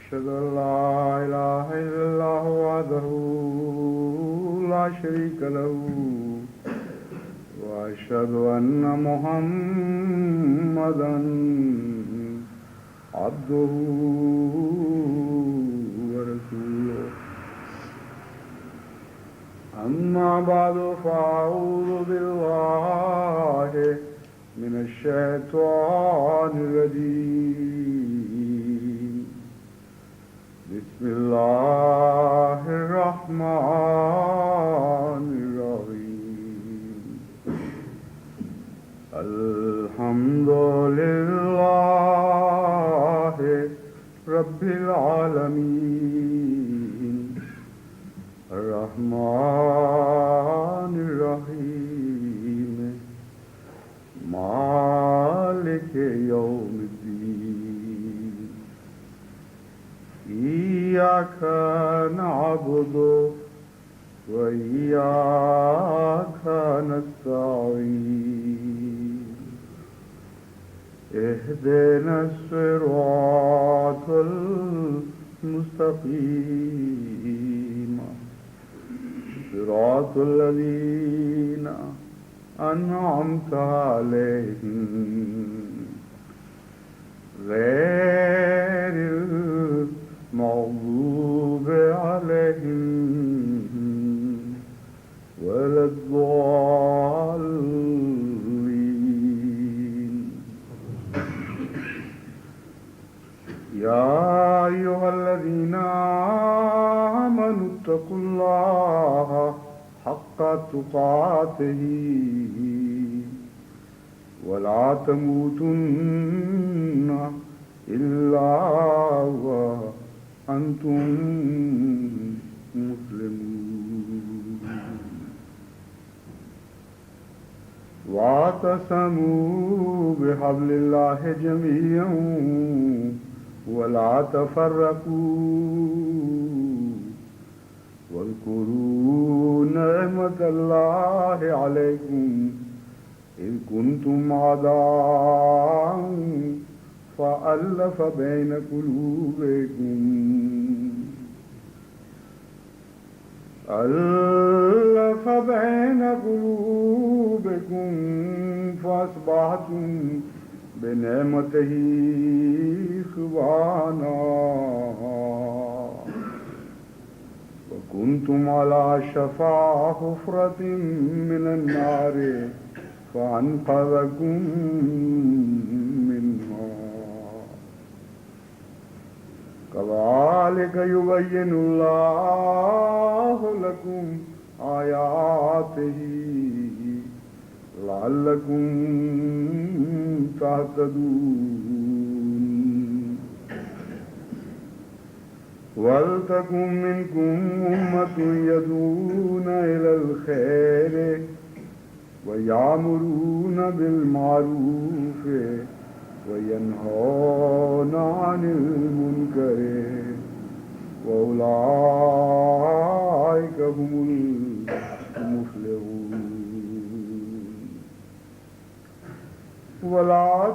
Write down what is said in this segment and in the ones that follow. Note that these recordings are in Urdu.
أشهد أن لا إله إلا الله وحده لا شريك له وأشهد أن محمدا عبده ورسوله أما بعد فأعوذ بالله من الشيطان الرجيم بسم الله الرحمن الرحيم الحمد لله رب العالمين الرحمن الرحيم مالك يوم الدين إياك نعبد وإياك نستعين اهدنا الصراط المستقيم صراط الذين أنعمت عليهم غير المغضوب عليهم ولا الضالين يا أيها الذين آمنوا اتقوا الله حق تقاته ولا تموتن إلا وأنتم مسلمون واعتصموا بحبل الله جميعا ولا تفرقوا واذكروا نعمة الله عليكم إذ كنتم أعداء فألف بين قلوبكم فأصبحتم بنعمته إخوانا وكنتم على شفا حفرة من النار فأنقذكم منها كذلك يبين الله لكم آياته لعلكم تهتدون ولتكن منكم أمة يدعون إلى الخير ويأمرون بالمعروف وينهون عن المنكر وأولئك هم المفلحون ولا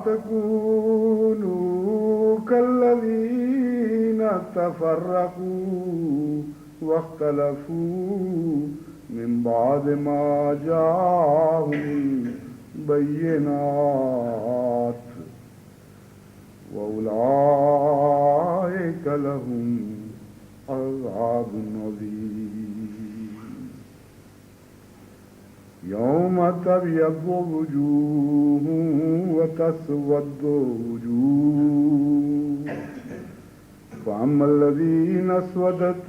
تكونوا كالذين تفرقوا واختلفوا من بعد ما جاءهم البينات وأولئك لهم عذاب عظيم يوم تبيض وجوه وتسود وجوه فأما الذين اسودت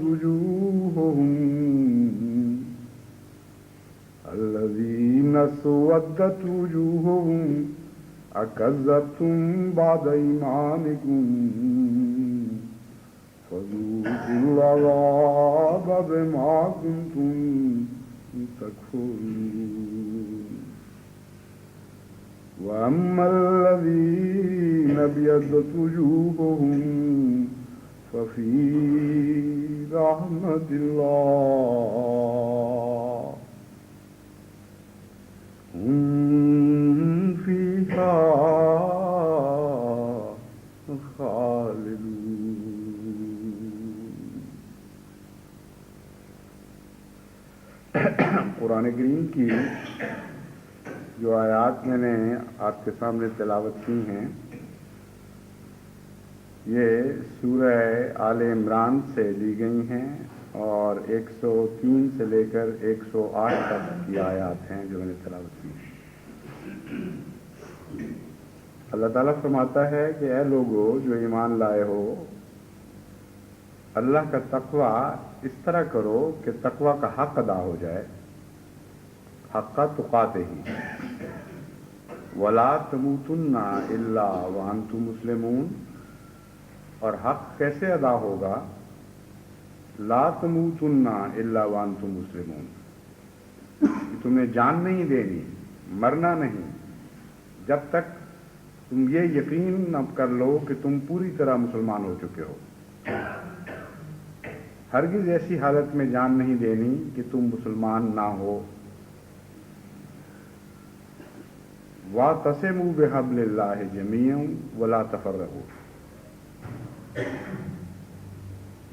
وجوههم أكذبتم بعد إيمانكم فذوقوا العذاب بما كنتم تكفرون وأما الذين ابيضت وجوههم ففي رحمة الله هم فيها خالدون قرآن کریم کی جو آیات میں نے آپ کے سامنے تلاوت کی ہیں یہ سورہ آل عمران سے لی گئی ہیں اور 103 سے لے کر 108 تک کی آیات ہیں جو میں نے تلاوت کی. اللہ تعالیٰ فرماتا ہے کہ اے لوگو جو ایمان لائے ہو، اللہ کا تقوی اس طرح کرو کہ تقوی کا حق ادا ہو جائے، حق تقاتہ ولا تموتن الا وانتم مسلمون. اور حق کیسے ادا ہوگا؟ لا تموتن الا وانتم مسلمون، تم نے جان نہیں دینی، مرنا نہیں جب تک تم یہ یقین نہ کر لو کہ تم پوری طرح مسلمان ہو چکے ہو. ہرگز ایسی حالت میں جان نہیں دینی کہ تم مسلمان نہ ہو. وَاعْتَصِمُوا بِحَبْلِ اللَّهِ جَمِيعًا وَلَا تَفَرَّقُوا.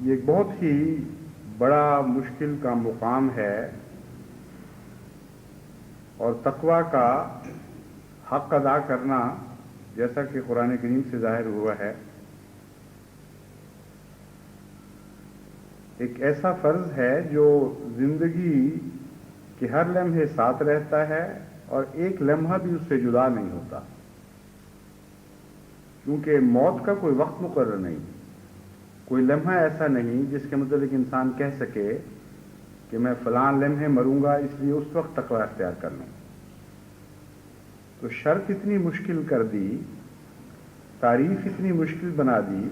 یہ ایک بہت ہی بڑا مشکل کا مقام ہے اور تقوی کا حق ادا کرنا، جیسا کہ قرآن کریم سے ظاہر ہوا ہے، ایک ایسا فرض ہے جو زندگی کے ہر لمحے ساتھ رہتا ہے اور ایک لمحہ بھی اس سے جدا نہیں ہوتا، کیونکہ موت کا کوئی وقت مقرر نہیں. کوئی لمحہ ایسا نہیں جس کے متعلق انسان کہہ سکے کہ میں فلاں لمحے مروں گا اس لیے اس وقت تقوی اختیار کر لوں. تو شرط اتنی مشکل کر دی، تعریف اتنی مشکل بنا دی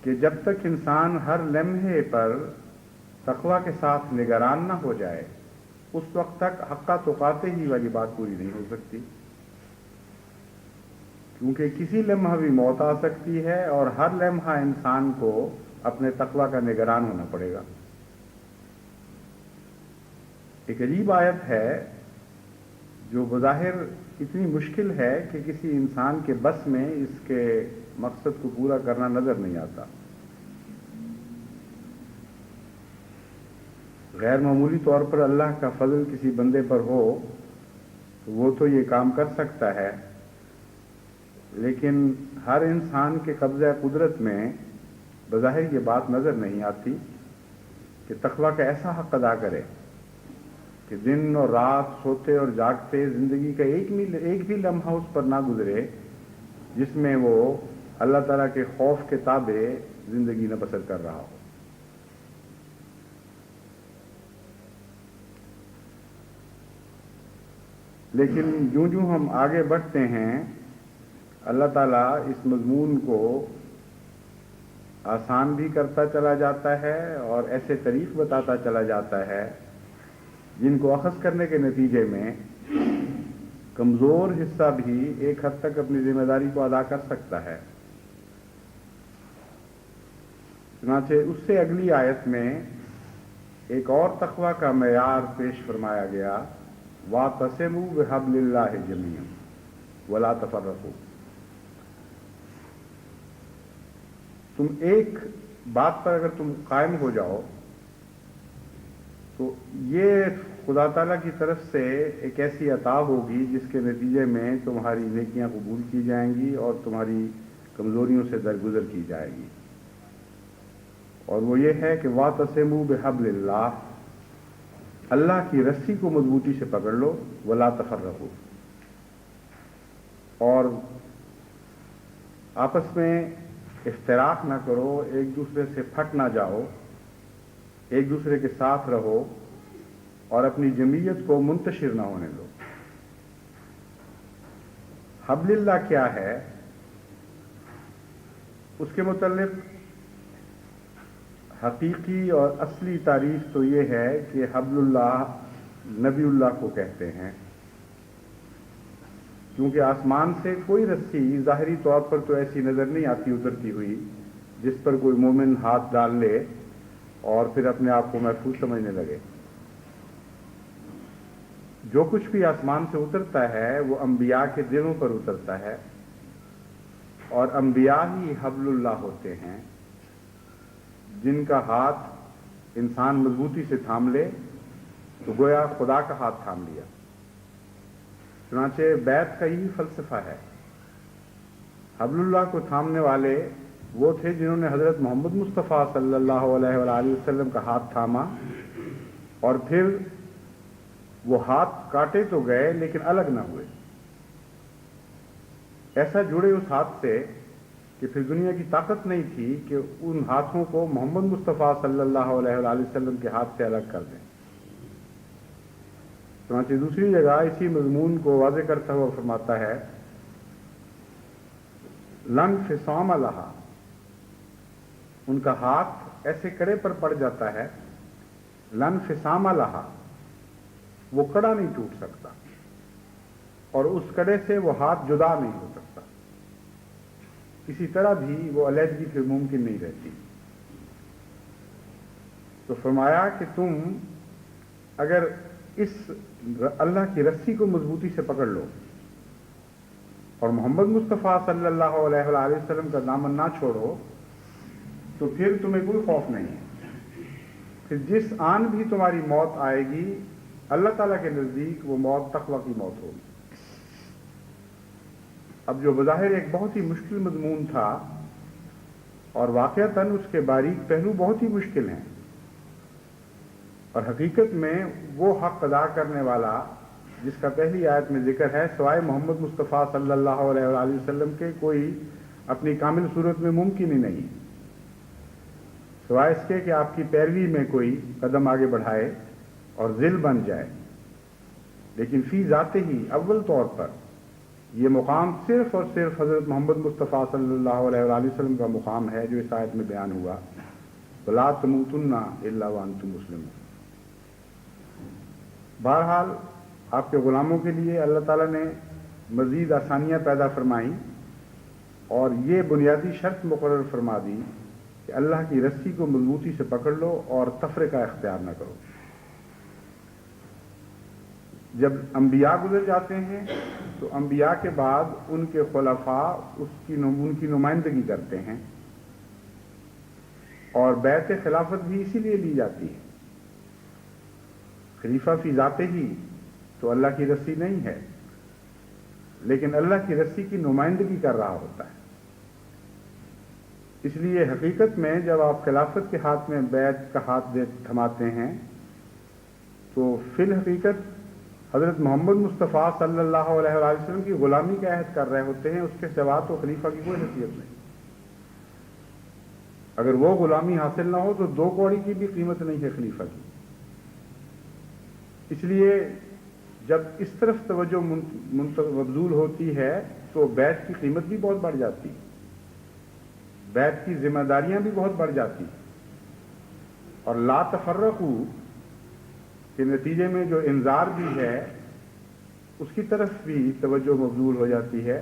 کہ جب تک انسان ہر لمحے پر تقوی کے ساتھ نگران نہ ہو جائے اس وقت تک حقہ تقاتہ ہی والی بات پوری نہیں ہو سکتی، کیونکہ کسی لمحہ بھی موت آ سکتی ہے اور ہر لمحہ انسان کو اپنے تقوی کا نگران ہونا پڑے گا. ایک عجیب آیت ہے جو بظاہر اتنی مشکل ہے کہ کسی انسان کے بس میں اس کے مقصد کو پورا کرنا نظر نہیں آتا. غیر معمولی طور پر اللہ کا فضل کسی بندے پر ہو تو وہ تو یہ کام کر سکتا ہے، لیکن ہر انسان کے قبضہ قدرت میں بظاہر یہ بات نظر نہیں آتی کہ تقوی کا ایسا حق ادا کرے کہ دن اور رات، سوتے اور جاگتے، زندگی کا ایک بھی لمحہ اس پر نہ گزرے جس میں وہ اللہ تعالیٰ کے خوف کے تابع زندگی نہ بسر کر رہا ہو. لیکن جوں جوں ہم آگے بڑھتے ہیں اللہ تعالیٰ اس مضمون کو آسان بھی کرتا چلا جاتا ہے اور ایسے طریق بتاتا چلا جاتا ہے جن کو اخذ کرنے کے نتیجے میں کمزور حصہ بھی ایک حد تک اپنی ذمہ داری کو ادا کر سکتا ہے. چنانچہ اس سے اگلی آیت میں ایک اور تقوی کا معیار پیش فرمایا گیا، وَاعْتَصِمُوا بِحَبْلِ اللَّهِ جَمِيعًا وَلَا تَفَرَّقُوا. تم ایک بات پر اگر تم قائم ہو جاؤ تو یہ خدا تعالیٰ کی طرف سے ایک ایسی عطا ہوگی جس کے نتیجے میں تمہاری نیکیاں قبول کی جائیں گی اور تمہاری کمزوریوں سے درگزر کی جائے گی. اور وہ یہ ہے کہ وَاعْتَصِمُوا بِحَبْلِ اللَّهِ، اللہ کی رسی کو مضبوطی سے پکڑ لو، وَلَا تَفَرَّقُوا، اور آپس میں افتراق نہ کرو، ایک دوسرے سے پھٹ نہ جاؤ، ایک دوسرے کے ساتھ رہو اور اپنی جمعیت کو منتشر نہ ہونے دو. حبل اللہ کیا ہے؟ اس کے متعلق حقیقی اور اصلی تعریف تو یہ ہے کہ حبل اللہ نبی اللہ کو کہتے ہیں، کیونکہ آسمان سے کوئی رسی ظاہری طور پر تو ایسی نظر نہیں آتی اترتی ہوئی جس پر کوئی مومن ہاتھ ڈال لے اور پھر اپنے آپ کو محفوظ سمجھنے لگے. جو کچھ بھی آسمان سے اترتا ہے وہ انبیاء کے دلوں پر اترتا ہے، اور انبیاء ہی حبل اللہ ہوتے ہیں جن کا ہاتھ انسان مضبوطی سے تھام لے تو گویا خدا کا ہاتھ تھام لیا. چنانچہ بیعت کا یہی فلسفہ ہے. حبل اللہ کو تھامنے والے وہ تھے جنہوں نے حضرت محمد مصطفیٰ صلی اللہ علیہ وآلہ وسلم کا ہاتھ تھاما، اور پھر وہ ہاتھ کاٹے تو گئے لیکن الگ نہ ہوئے. ایسا جڑے اس ہاتھ سے کہ پھر دنیا کی طاقت نہیں تھی کہ ان ہاتھوں کو محمد مصطفیٰ صلی اللہ علیہ وآلہ وسلم کے ہاتھ سے الگ کر دیں. چنانچہ دوسری جگہ اسی مضمون کو واضح کرتا ہوا فرماتا ہے، لن فصام لہا، ان کا ہاتھ ایسے کڑے پر پڑ جاتا ہے، لن فصام لہا، وہ کڑا نہیں ٹوٹ سکتا، اور اس کڑے سے وہ ہاتھ جدا نہیں ہو سکتا. کسی طرح بھی وہ علیحدگی پھر ممکن نہیں رہتی. تو فرمایا کہ تم اگر اس اللہ کی رسی کو مضبوطی سے پکڑ لو اور محمد مصطفیٰ صلی اللہ علیہ وآلہ وسلم کا دامن نہ چھوڑو تو پھر تمہیں کوئی خوف نہیں ہے. پھر جس آن بھی تمہاری موت آئے گی اللہ تعالیٰ کے نزدیک وہ موت تقویٰ کی موت ہوگی. اب جو بظاہر ایک بہت ہی مشکل مضمون تھا اور واقعتاً اس کے باریک پہلو بہت ہی مشکل ہیں، اور حقیقت میں وہ حق ادا کرنے والا جس کا پہلی آیت میں ذکر ہے سوائے محمد مصطفیٰ صلی اللہ علیہ وآلہ وسلم کے کوئی اپنی کامل صورت میں ممکن ہی نہیں، سوائے اس کے کہ آپ کی پیروی میں کوئی قدم آگے بڑھائے اور ذل بن جائے. لیکن فی ذاتے ہی اول طور پر یہ مقام صرف اور صرف حضرت محمد مصطفیٰ صلی اللہ علیہ وآلہ وسلم کا مقام ہے جو اس آیت میں بیان ہوا، وَلَا تَمُوتُنَّ إِلَّا وَأَنْتُمْ مُسْلِمُونَ. بہرحال آپ کے غلاموں کے لیے اللہ تعالیٰ نے مزید آسانیاں پیدا فرمائیں اور یہ بنیادی شرط مقرر فرما دی کہ اللہ کی رسی کو مضبوطی سے پکڑ لو اور تفرقہ اختیار نہ کرو. جب انبیاء گزر جاتے ہیں تو انبیاء کے بعد ان کے خلفاء ان کی نمائندگی کرتے ہیں، اور بیعت خلافت بھی اسی لیے لی جاتی ہے. خلیفہ فی ذاتے ہی تو اللہ کی رسی نہیں ہے، لیکن اللہ کی رسی کی نمائندگی کر رہا ہوتا ہے. اس لیے حقیقت میں جب آپ خلافت کے ہاتھ میں بیعت کا ہاتھ تھماتے ہیں تو فی الحقیقت حضرت محمد مصطفیٰ صلی اللہ علیہ وآلہ وسلم کی غلامی کا عہد کر رہے ہوتے ہیں. اس کے سوا تو خلیفہ کی کوئی حیثیت نہیں. اگر وہ غلامی حاصل نہ ہو تو 2 کوڑی کی بھی قیمت نہیں ہے خلیفہ کی. اس لیے جب اس طرف توجہ مبذول ہوتی ہے تو بیعت کی قیمت بھی بہت بڑھ جاتی، بیعت کی ذمہ داریاں بھی بہت بڑھ جاتی، اور لا تفرقوا کے نتیجے میں جو انذار بھی ہے اس کی طرف بھی توجہ مبذول ہو جاتی ہے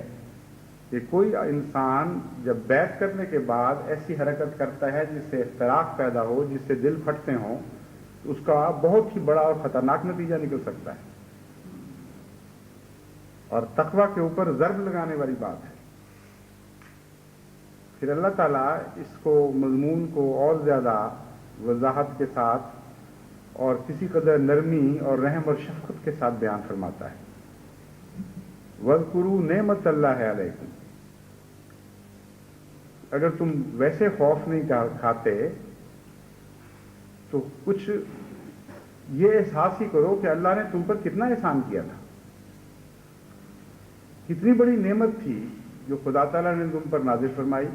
کہ کوئی انسان جب بیعت کرنے کے بعد ایسی حرکت کرتا ہے جس سے اختلاف پیدا ہو، جس سے دل پھٹتے ہوں، تو اس کا بہت ہی بڑا اور خطرناک نتیجہ نکل سکتا ہے، اور تقویٰ کے اوپر ضرب لگانے والی بات ہے. پھر اللہ تعالیٰ اس کو مضمون کو اور زیادہ وضاحت کے ساتھ اور کسی قدر نرمی اور رحم اور شفقت کے ساتھ بیان فرماتا ہے. وَاذْكُرُوا نِعْمَتَ اللَّهِ عَلَيْكُمْ. اگر تم ویسے خوف نہیں کھاتے تو کچھ یہ احساس ہی کرو کہ اللہ نے تم پر کتنا احسان کیا تھا، کتنی بڑی نعمت تھی جو خدا تعالیٰ نے تم پر نازل فرمائی،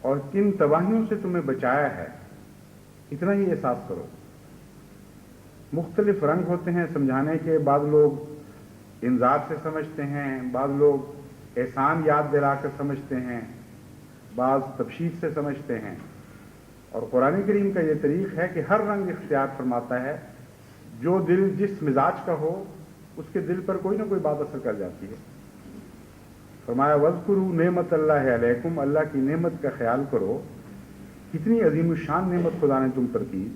اور کن تباہیوں سے تمہیں بچایا ہے. اتنا ہی احساس کرو. مختلف رنگ ہوتے ہیں سمجھانے کے. بعض لوگ انذار سے سمجھتے ہیں، بعض لوگ احسان یاد دلا کر سمجھتے ہیں، بعض تبشیر سے سمجھتے ہیں. اور قرآن کریم کا یہ طریق ہے کہ ہر رنگ اختیار فرماتا ہے. جو دل جس مزاج کا ہو اس کے دل پر کوئی نہ کوئی بات اثر کر جاتی ہے. فرمایا وَاذْكُرُوا نِعْمَتَ اللَّهِ عَلَيْكُمْ. اللہ کی نعمت کا خیال کرو. کتنی عظیم الشان نعمت خدا نے تم پر کی.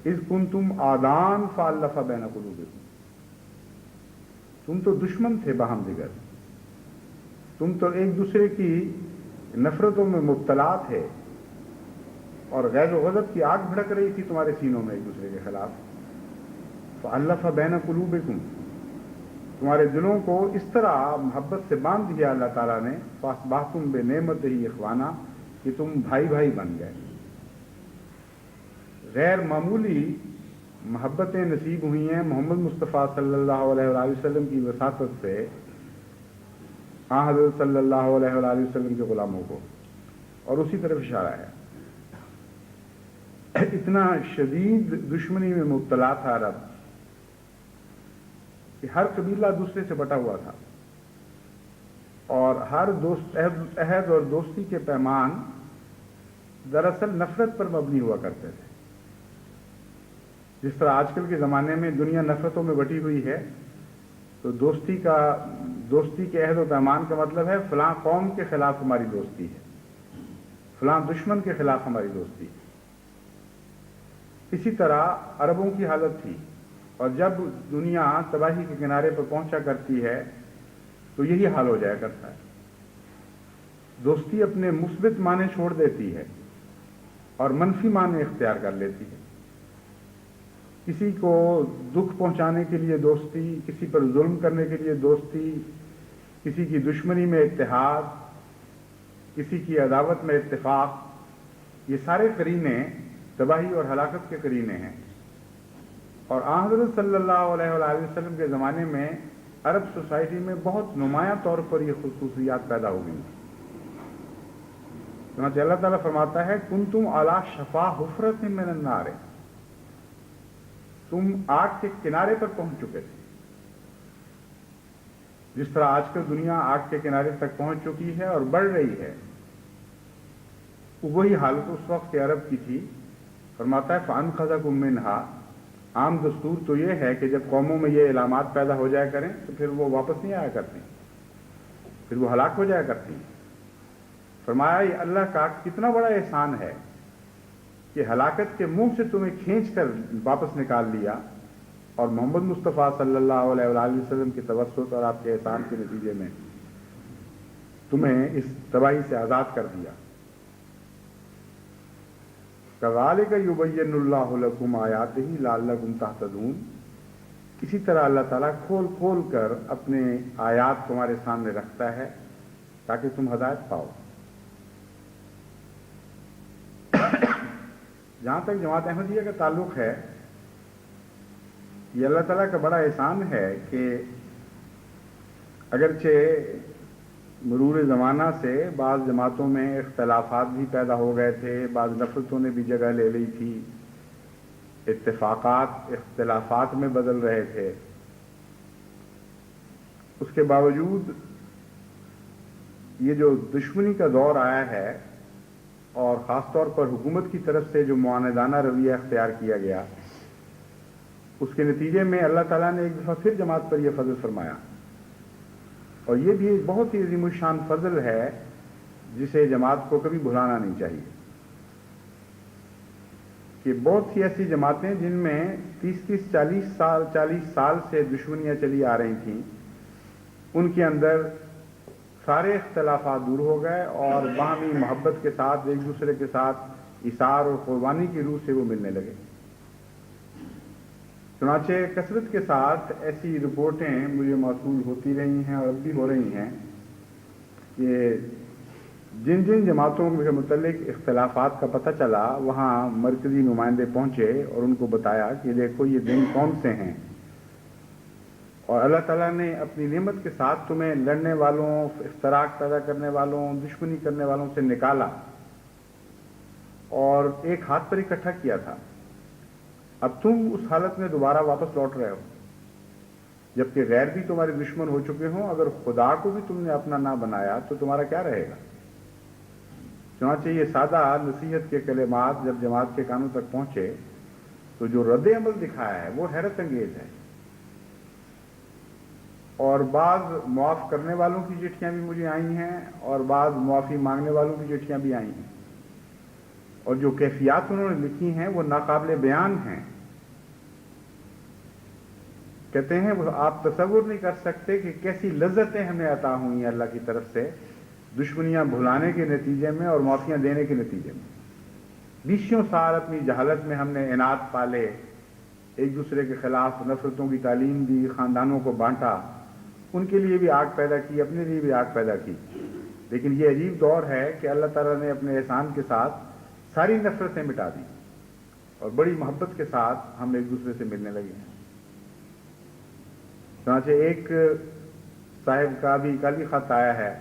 اذ کنتم آدان فالف بین قلوبکم. تم تو دشمن تھے باہم دیگر، تم تو ایک دوسرے کی نفرتوں میں مبتلا تھے، اور غیظ و غضب کی آگ بھڑک رہی تھی تمہارے سینوں میں ایک دوسرے کے خلاف. فَأَلَّفَ بَيْنَ قُلُوبِكُمْ، تمہارے دلوں کو اس طرح محبت سے باندھ دیا اللہ تعالیٰ نے، فَأَصْبَحْتُمْ بِنِعْمَتِهِ إِخْوَانًا، کہ تم بھائی بھائی بن گئے. غیر معمولی محبتیں نصیب ہوئی ہیں محمد مصطفیٰ صلی اللہ علیہ وآلہ وسلم کی وساطت سے حضرت صلی اللہ علیہ وآلہ وسلم کے غلاموں کو، اور اسی طرف اشارہ ہے. اتنا شدید دشمنی میں مبتلا تھا عرب کہ ہر قبیلہ دوسرے سے بٹا ہوا تھا، اور ہر عہد اور دوستی کے پیمان دراصل نفرت پر مبنی ہوا کرتے تھے. جس طرح آج کل کے زمانے میں دنیا نفرتوں میں بٹی ہوئی ہے، تو دوستی کے عہد و پیمان کا مطلب ہے فلاں قوم کے خلاف ہماری دوستی ہے، فلاں دشمن کے خلاف ہماری دوستی ہے. اسی طرح عربوں کی حالت تھی، اور جب دنیا تباہی کے کنارے پر پہنچا کرتی ہے تو یہی حال ہو جایا کرتا ہے. دوستی اپنے مثبت معنی چھوڑ دیتی ہے اور منفی معنی اختیار کر لیتی ہے. کسی کو دکھ پہنچانے کے لیے دوستی، کسی پر ظلم کرنے کے لیے دوستی، کسی کی دشمنی میں اتحاد، کسی کی عداوت میں اتفاق، یہ سارے قرینے تباہی اور ہلاکت کے قرینے ہیں. اور حضرت صلی اللہ علیہ وآلہ وسلم کے زمانے میں عرب سوسائٹی میں بہت نمایاں طور پر یہ خصوصیات پیدا ہو گئی. چنانچہ اللہ تعالیٰ فرماتا ہے کنتم علی شفا حفرۃ من النار، تم آگ کے کنارے پر پہنچ چکے تھے. جس طرح آج کل دنیا آگ کے کنارے تک پہنچ چکی ہے اور بڑھ رہی ہے، وہی حالت اس وقت کے عرب کی تھی. فرماتا ہے فَأَنْقَذَكُم مِّنْهَا، عام دستور تو یہ ہے کہ جب قوموں میں یہ علامات پیدا ہو جایا کریں تو پھر وہ واپس نہیں آیا کرتی، پھر وہ ہلاک ہو جایا کرتی. فرمایا یہ اللہ کا کتنا بڑا احسان ہے کہ ہلاکت کے منہ سے تمہیں کھینچ کر واپس نکال لیا، اور محمد مصطفیٰ صلی اللہ علیہ وآلہ وسلم کے توسط اور آپ کے احسان کے نتیجے میں تمہیں اس تباہی سے آزاد کر دیا. کذالک یبین اللہ لکم آیاتہ لعلکم تہتدون، اسی طرح اللہ تعالیٰ کھول کھول کر اپنے آیات تمہارے سامنے رکھتا ہے تاکہ تم ہدایت پاؤ. جہاں تک جماعت احمدیہ کا تعلق ہے، یہ اللہ تعالیٰ کا بڑا احسان ہے کہ اگرچہ مرور زمانہ سے بعض جماعتوں میں اختلافات بھی پیدا ہو گئے تھے، بعض نفرتوں نے بھی جگہ لے لی تھی، اتفاقات اختلافات میں بدل رہے تھے، اس کے باوجود یہ جو دشمنی کا دور آیا ہے اور خاص طور پر حکومت کی طرف سے جو معاندانہ رویہ اختیار کیا گیا، اس کے نتیجے میں اللہ تعالیٰ نے ایک دفعہ پھر جماعت پر یہ فضل فرمایا. اور یہ بھی ایک بہت ہی عظیم الشان فضل ہے جسے جماعت کو کبھی بھلانا نہیں چاہیے. کہ بہت سی ایسی جماعتیں جن میں 40 سال سے دشمنیاں چلی آ رہی تھیں، ان کے اندر سارے اختلافات دور ہو گئے اور باہمی محبت کے ساتھ ایک دوسرے کے ساتھ ایثار اور قربانی کی روح سے وہ ملنے لگے. چنانچہ کثرت کے ساتھ ایسی رپورٹیں مجھے موصول ہوتی رہی ہیں اور اب بھی ہو رہی ہیں کہ جن جن جماعتوں کے متعلق اختلافات کا پتہ چلا، وہاں مرکزی نمائندے پہنچے اور ان کو بتایا کہ دیکھو یہ دن کون سے ہیں، اور اللہ تعالیٰ نے اپنی نعمت کے ساتھ تمہیں لڑنے والوں، افتراق پیدا کرنے والوں، دشمنی کرنے والوں سے نکالا اور ایک ہاتھ پر اکٹھا کیا تھا. اب تم اس حالت میں دوبارہ واپس لوٹ رہے ہو، جبکہ غیر بھی تمہارے دشمن ہو چکے ہوں. اگر خدا کو بھی تم نے اپنا نہ بنایا تو تمہارا کیا رہے گا؟ چنانچہ یہ سادہ نصیحت کے کلمات جب جماعت کے کانوں تک پہنچے تو جو رد عمل دکھایا ہے وہ حیرت انگیز ہے. اور بعض معاف کرنے والوں کی چٹھیاں بھی مجھے آئی ہیں اور بعض معافی مانگنے والوں کی چٹھیاں بھی آئی ہیں، اور جو کیفیات انہوں نے لکھی ہیں وہ ناقابل بیان ہیں. کہتے ہیں وہ آپ تصور نہیں کر سکتے کہ کیسی لذتیں ہمیں عطا ہوئی ہیں اللہ کی طرف سے دشمنیاں بھلانے کے نتیجے میں اور معافیاں دینے کے نتیجے میں. 20 سال اپنی جہالت میں ہم نے عناد پالے ایک دوسرے کے خلاف نفرتوں کی تعلیم دی، خاندانوں کو بانٹا، ان کے لیے بھی آگ پیدا کی، اپنے لیے بھی آگ پیدا کی. لیکن یہ عجیب دور ہے کہ اللہ تعالیٰ نے اپنے احسان کے ساتھ ساری نفرتیں مٹا دی اور بڑی محبت کے ساتھ ہم ایک دوسرے سے ملنے لگے ہیں. چنانچہ ایک صاحب کا بھی کل ہی خط آیا ہے،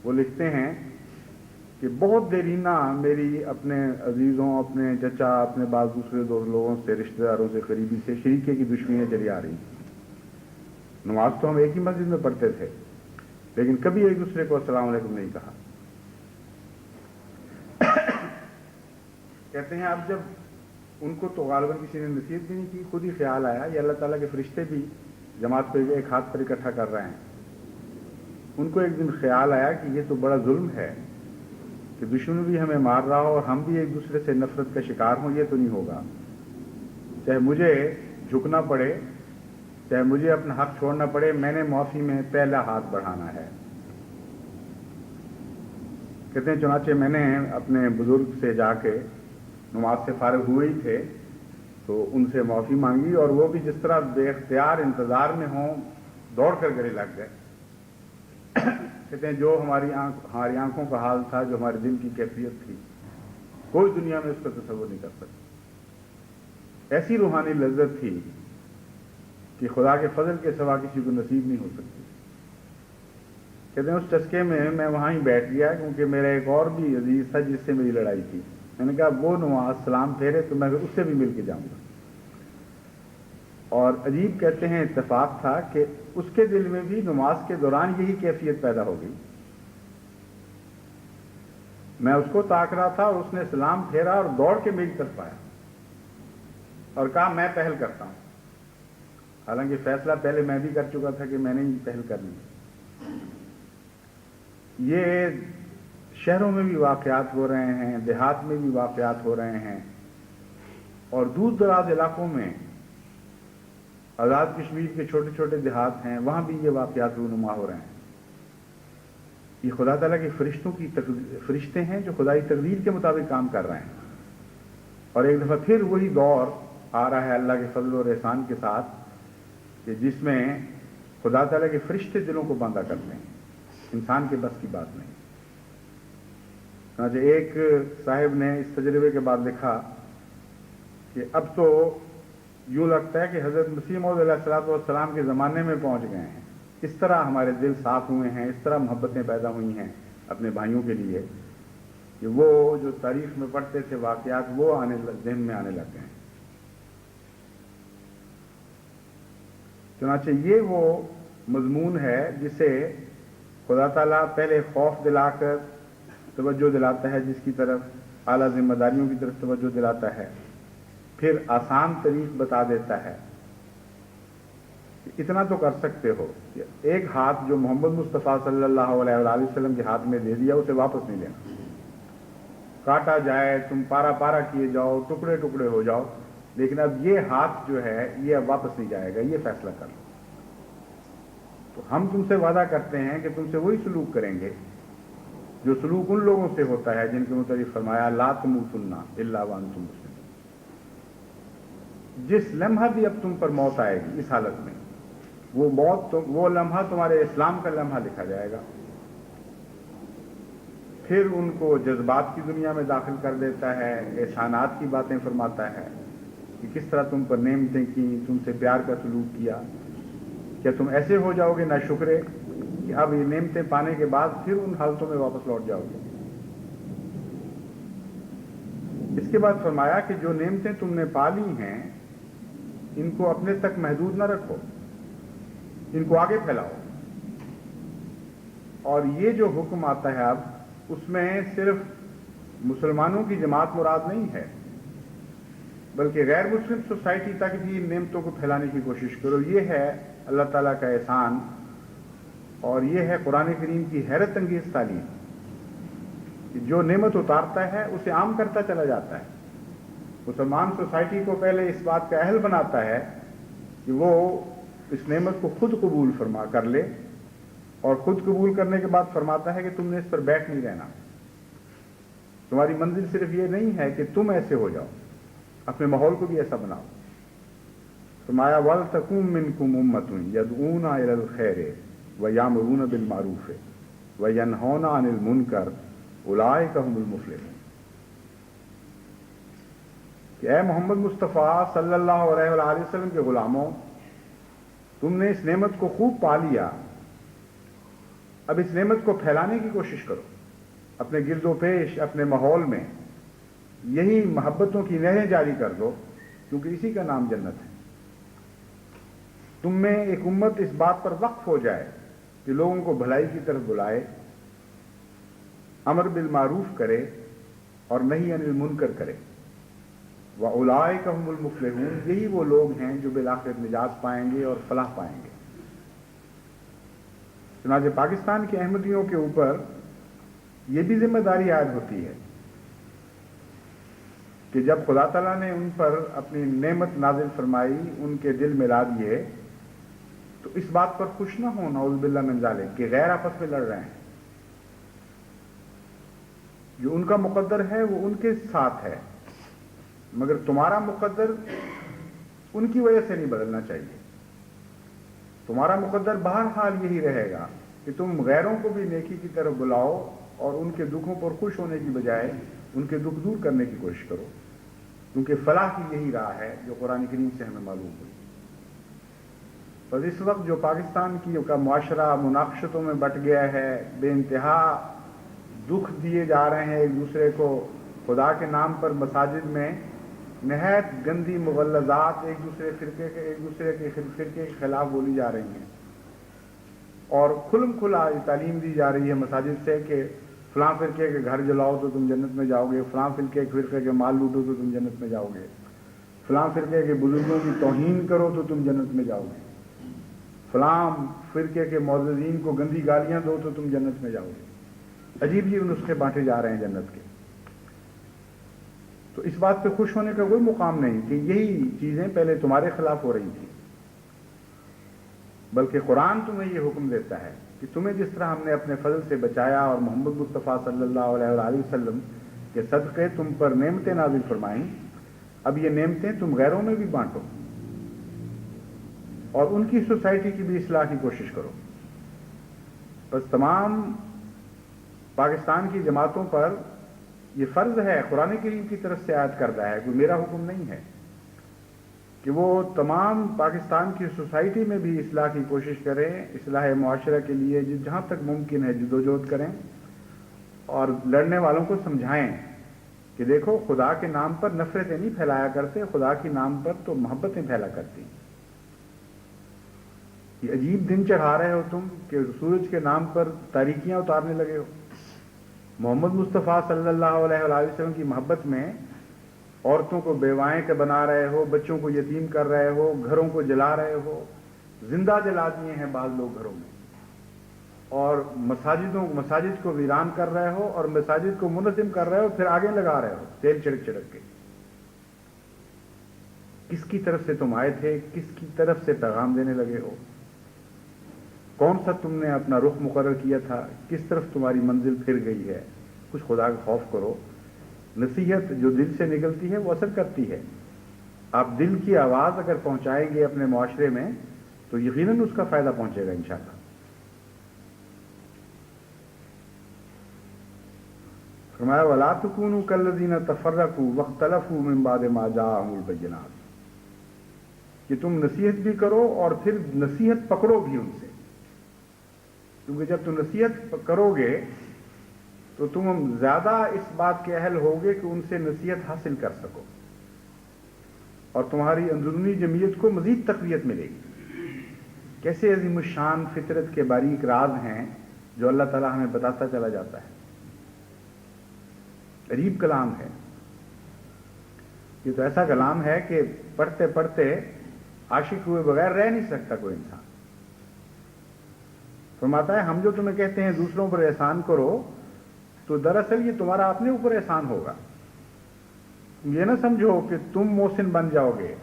وہ لکھتے ہیں کہ بہت دیرینہ میری اپنے عزیزوں، اپنے چچا، اپنے بعض دوسرے لوگوں سے، رشتہ داروں سے، قریبی سے شریکے کی دشمنیاں چلی آ رہی ہیں. نماز تو ہم ایک ہی مسجد میں پڑھتے تھے، لیکن کبھی ایک دوسرے کو السلام علیکم نہیں کہا. کہتے ہیں اب جب ان کو تو غالباً کسی نے نصیحت بھی نہیں کی، خود ہی خیال آیا یہ اللہ تعالیٰ کے فرشتے بھی جماعت پہ ایک ہاتھ پر اکٹھا کر رہے ہیں. ان کو ایک دن خیال آیا کہ یہ تو بڑا ظلم ہے کہ دشمن بھی ہمیں مار رہا ہو اور ہم بھی ایک دوسرے سے نفرت کا شکار ہوں. یہ تو نہیں ہوگا، چاہے مجھے جھکنا پڑے، چاہے مجھے اپنا حق چھوڑنا پڑے، میں نے معافی میں پہلا ہاتھ بڑھانا ہے. کہتے ہیں چنانچہ میں نے اپنے بزرگ سے جا کے نماز سے فارغ ہوئے ہی تھے تو ان سے معافی مانگی، اور وہ بھی جس طرح بے اختیار انتظار میں ہوں دوڑ کر گلے لگ گئے. کہتے ہیں جو ہماری آنکھوں کا حال تھا، جو ہمارے دل کی کیفیت تھی، کوئی دنیا میں اس کا تصور نہیں کر سکتا. ایسی روحانی لذت تھی کہ خدا کے فضل کے سوا کسی کو نصیب نہیں ہو سکتی. کہتے ہیں اس چسکے میں وہاں ہی بیٹھ گیا، کیونکہ میرا ایک اور بھی عزیز تھا جس سے میری لڑائی تھی. میں نے کہا وہ نماز سلام پھیرے تو میں اس سے بھی مل کے جاؤں گا. اور عجیب کہتے ہیں اتفاق تھا کہ اس کے دل میں بھی نماز کے دوران یہی کیفیت پیدا ہو گئی. میں اس کو تاک رہا تھا اور اس نے سلام پھیرا اور دوڑ کے میری طرف آیا اور کہا میں پہل کرتا ہوں. حالانکہ فیصلہ پہلے میں بھی کر چکا تھا کہ میں نے ہی پہل کرنی. یہ شہروں میں بھی واقعات ہو رہے ہیں، دیہات میں بھی واقعات ہو رہے ہیں، اور دور دراز علاقوں میں آزاد کشمیر کے چھوٹے چھوٹے دیہات ہیں، وہاں بھی یہ واقعات رونما ہو رہے ہیں. یہ خدا تعالیٰ کے فرشتے ہیں جو خدائی تقدیر کے مطابق کام کر رہے ہیں. اور ایک دفعہ پھر وہی دور آ رہا ہے اللہ کے فضل اور احسان کے ساتھ کہ جس میں خدا تعالیٰ کے فرشتے دلوں کو باندھا کرتے ہیں، انسان کے بس کی بات نہیں. ایک صاحب نے اس تجربے کے بعد لکھا کہ اب تو یوں لگتا ہے کہ حضرت مسیح موعود علیہ الصلوۃ والسلام کے زمانے میں پہنچ گئے ہیں. اس طرح ہمارے دل صاف ہوئے ہیں، اس طرح محبتیں پیدا ہوئی ہیں اپنے بھائیوں کے لیے کہ وہ جو تاریخ میں پڑھتے تھے واقعات وہ ذہن میں آنے لگ گئے ہیں. چنانچہ یہ وہ مضمون ہے جسے خدا تعالیٰ پہلے خوف دلا کر توجہ دلاتا ہے، جس کی طرف اعلیٰ ذمہ داریوں کی طرف توجہ دلاتا ہے، پھر آسان طریق بتا دیتا ہے کہ اتنا تو کر سکتے ہو کہ ایک ہاتھ جو محمد مصطفیٰ صلی اللہ علیہ وآلہ وسلم کے ہاتھ میں دے دیا اسے واپس نہیں لینا. کاٹا جائے، تم پارا پارا کیے جاؤ، ٹکڑے ٹکڑے ہو جاؤ، لیکن اب یہ ہاتھ جو ہے یہ اب واپس نہیں جائے گا، یہ فیصلہ کر لو. تو ہم تم سے وعدہ کرتے ہیں کہ تم سے وہی سلوک کریں گے جو سلوک ان لوگوں سے ہوتا ہے جن کے متعلق فرمایا لا تموتن الا وانتم مسلمون. جس لمحہ بھی اب تم پر موت آئے گی اس حالت میں، وہ لمحہ تمہارے اسلام کا لمحہ لکھا جائے گا. پھر ان کو جذبات کی دنیا میں داخل کر دیتا ہے، احسانات کی باتیں فرماتا ہے کہ کس طرح تم پر نعمتیں کی، تم سے پیار کا سلوک کیا. کیا تم ایسے ہو جاؤ گے ناشکرے کہ اب یہ نعمتیں پانے کے بعد پھر ان حالتوں میں واپس لوٹ جاؤ گے؟ اس کے بعد فرمایا کہ جو نعمتیں تم نے پا لی ہیں ان کو اپنے تک محدود نہ رکھو، ان کو آگے پھیلاؤ. اور یہ جو حکم آتا ہے اب اس میں صرف مسلمانوں کی جماعت مراد نہیں ہے، بلکہ غیر مسلم سوسائٹی تک بھی ان نعمتوں کو پھیلانے کی کوشش کرو. یہ ہے اللہ تعالیٰ کا احسان، اور یہ ہے قرآن کریم کی حیرت انگیز تعلیم کہ جو نعمت اتارتا ہے اسے عام کرتا چلا جاتا ہے. مسلمان سوسائٹی کو پہلے اس بات کا اہل بناتا ہے کہ وہ اس نعمت کو خود قبول فرما کر لے، اور خود قبول کرنے کے بعد فرماتا ہے کہ تم نے اس پر بیٹھ نہیں رہنا. تمہاری منزل صرف یہ نہیں ہے کہ تم ایسے ہو جاؤ، اپنے ماحول کو بھی ایسا بناؤ. فرمایا وَلْتَكُن مِّنكُمْ أُمَّةٌ يَدْعُونَ إِلَى الْخَيْرِ وَيَأْمُرُونَ بِالْمَعْرُوفِ وَيَنْهَوْنَ عَنِ الْمُنكَرِ أُولَٰئِكَ هُمُ الْمُفْلِحُونَ کہ اے محمد مصطفیٰ صلی اللہ علیہ وآلہ وسلم کے غلاموں، تم نے اس نعمت کو خوب پا لیا، اب اس نعمت کو پھیلانے کی کوشش کرو اپنے گرد و پیش، اپنے ماحول میں یہی محبتوں کی نہریں جاری کر دو، کیونکہ اسی کا نام جنت ہے۔ تم میں ایک امت اس بات پر وقف ہو جائے کہ لوگوں کو بھلائی کی طرف بلائے، امر بالمعروف کرے اور نہی عن المنکر کرے، وَأُولَٰئِكَ هُمُ الْمُفْلِحُونَ، یہی وہ لوگ ہیں جو بالآخر نجات پائیں گے اور فلاح پائیں گے۔ چنانچہ پاکستان کے احمدیوں کے اوپر یہ بھی ذمہ داری عائد ہوتی ہے کہ جب خدا تعالیٰ نے ان پر اپنی نعمت نازل فرمائی، ان کے دل ملا دیے، تو اس بات پر خوش نہ ہو نعوذ باللہ من ذالک کہ غیر آپس میں لڑ رہے ہیں۔ جو ان کا مقدر ہے وہ ان کے ساتھ ہے، مگر تمہارا مقدر ان کی وجہ سے نہیں بدلنا چاہیے۔ تمہارا مقدر بہرحال یہی رہے گا کہ تم غیروں کو بھی نیکی کی طرف بلاؤ اور ان کے دکھوں پر خوش ہونے کی بجائے ان کے دکھ دور کرنے کی کوشش کرو، کیونکہ فلاح کی یہی راہ ہے جو قرآن کریم سے ہمیں معلوم ہوئی۔ بس اس وقت جو پاکستان کا معاشرہ مناقشتوں میں بٹ گیا ہے، بے انتہا دکھ دیے جا رہے ہیں ایک دوسرے کو، خدا کے نام پر مساجد میں نہایت گندی مغلظات ایک دوسرے کے فرقے کے خلاف بولی جا رہی ہیں، اور کھلم کھلا تعلیم دی جا رہی ہے مساجد سے کہ فلاں فرقے کے گھر جلاؤ تو تم جنت میں جاؤ گے، فلاں فرقے کے مال لوٹو تو تم جنت میں جاؤ گے، فلاں فرقے کے بزرگوں کی توہین کرو تو تم جنت میں جاؤ گے، فلاں فرقے کے معززین کو گندی گالیاں دو تو تم جنت میں جاؤ گے۔ عجیب عجیب نسخے بانٹے جا رہے ہیں جنت کے۔ تو اس بات پہ خوش ہونے کا کوئی مقام نہیں کہ یہی چیزیں پہلے تمہارے خلاف ہو رہی تھیں، بلکہ قرآن تمہیں یہ حکم دیتا ہے کہ تمہیں جس طرح ہم نے اپنے فضل سے بچایا اور محمد مصطفیٰ صلی اللہ علیہ وآلہ وسلم کے صدقے تم پر نعمتیں نازل فرمائیں، اب یہ نعمتیں تم غیروں میں بھی بانٹو اور ان کی سوسائٹی کی بھی اصلاح کی کوشش کرو۔ بس تمام پاکستان کی جماعتوں پر یہ فرض ہے، قرآن کریم کی طرف سے عائد کردہ ہے، کوئی میرا حکم نہیں ہے، کہ وہ تمام پاکستان کی سوسائٹی میں بھی اصلاح کی کوشش کریں، اصلاح معاشرہ کے لیے جہاں تک ممکن ہے جدوجہد کریں، اور لڑنے والوں کو سمجھائیں کہ دیکھو خدا کے نام پر نفرتیں نہیں پھیلایا کرتے، خدا کے نام پر تو محبتیں پھیلا کرتی۔ یہ عجیب دن چڑھا رہے ہو تم کہ سورج کے نام پر تاریکیاں اتارنے لگے ہو۔ محمد مصطفیٰ صلی اللہ علیہ وآلہ وسلم کی محبت میں عورتوں کو بیوائیں کے بنا رہے ہو، بچوں کو یتیم کر رہے ہو، گھروں کو جلا رہے ہو، زندہ جلا دیے ہیں بعض لوگ گھروں میں، اور مساجد کو ویران کر رہے ہو اور مساجد کو منظم کر رہے ہو، پھر آگے لگا رہے ہو تیل چھڑک چھڑک کے۔ کس کی طرف سے تم آئے تھے؟ کس کی طرف سے پیغام دینے لگے ہو؟ کون سا تم نے اپنا رخ مقرر کیا تھا؟ کس طرف تمہاری منزل پھر گئی ہے؟ کچھ خدا کا خوف کرو۔ نصیحت جو دل سے نکلتی ہے وہ اثر کرتی ہے۔ آپ دل کی آواز اگر پہنچائیں گے اپنے معاشرے میں تو یقیناً اس کا فائدہ پہنچے گا انشاءاللہ۔ فرمایا وَلَا تَكُونُوا كَالَّذِينَ تَفَرَّقُوا وَاخْتَلَفُوا مِن بَعْدِ مَا جَاءَهُمُ الْبَيِّنَاتُ، کہ تم نصیحت بھی کرو اور پھر نصیحت پکڑو بھی ان سے، کیونکہ جب تم نصیحت کرو گے تو تم زیادہ اس بات کے اہل ہوگے کہ ان سے نصیحت حاصل کر سکو، اور تمہاری اندرونی جمعیت کو مزید تقویت ملے گی۔ کیسے عظیم الشان فطرت کے باریک راز ہیں جو اللہ تعالیٰ ہمیں بتاتا چلا جاتا ہے۔ عجیب کلام ہے یہ، تو ایسا کلام ہے کہ پڑھتے پڑھتے عاشق ہوئے بغیر رہ نہیں سکتا کوئی انسان۔ فرماتا ہے ہم جو تمہیں کہتے ہیں دوسروں پر احسان کرو، تو دراصل یہ تمہارا اپنے اوپر احسان ہوگا۔ یہ نہ سمجھو کہ تم محسن بن جاؤ گے،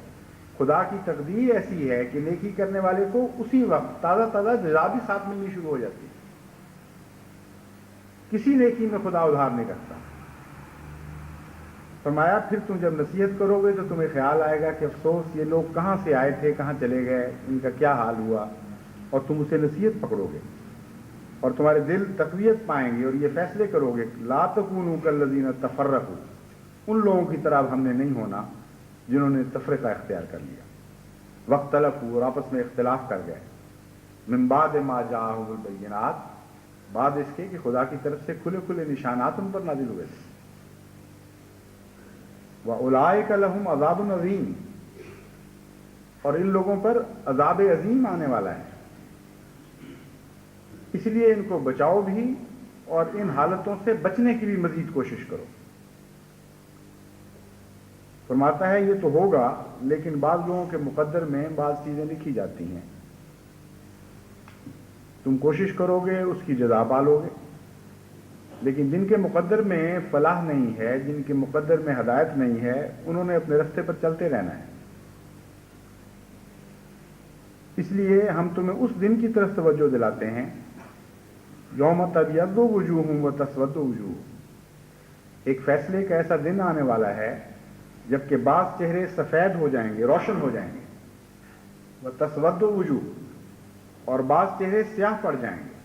خدا کی تقدیر ایسی ہے کہ نیکی کرنے والے کو اسی وقت تازہ تازہ جزا بھی ساتھ ملنی شروع ہو جاتی ہے۔ کسی نیکی میں خدا ادھار نہیں کرتا۔ فرمایا پھر تم جب نصیحت کرو گے تو تمہیں خیال آئے گا کہ افسوس یہ لوگ کہاں سے آئے تھے، کہاں چلے گئے، ان کا کیا حال ہوا، اور تم اسے نصیحت پکڑو گے اور تمہارے دل تقویت پائیں گے اور یہ فیصلے کرو گے لا تکونوا کالذین تفرقوا، ان لوگوں کی طرح اب ہم نے نہیں ہونا جنہوں نے تفرقہ اختیار کر لیا، واختلفوا، اور آپس میں اختلاف کر گئے، من بعد ما جاءہم البینات، بعد اس کے کہ خدا کی طرف سے کھلے کھلے نشانات ان پر نازل ہوئے تھے، وَأُولَٰئِكَ لَهُمْ عَذَابٌ عَظِيمٌ، اور ان لوگوں پر عذاب عظیم آنے والا ہے، اس لیے ان کو بچاؤ بھی اور ان حالتوں سے بچنے کی بھی مزید کوشش کرو۔ فرماتا ہے یہ تو ہوگا، لیکن بعض لوگوں کے مقدر میں بعض چیزیں لکھی جاتی ہیں، تم کوشش کرو گے اس کی جزا پالو گے، لیکن جن کے مقدر میں فلاح نہیں ہے، جن کے مقدر میں ہدایت نہیں ہے، انہوں نے اپنے رستے پر چلتے رہنا ہے۔ اس لیے ہم تمہیں اس دن کی طرف توجہ دلاتے ہیں، یوم تبیض وجوہ وتسود وجوہ، ایک فیصلے کا ایسا دن آنے والا ہے جبکہ بعض چہرے سفید ہو جائیں گے، روشن ہو جائیں گے، وتسود وجوہ، اور بعض چہرے سیاہ پڑ جائیں گے۔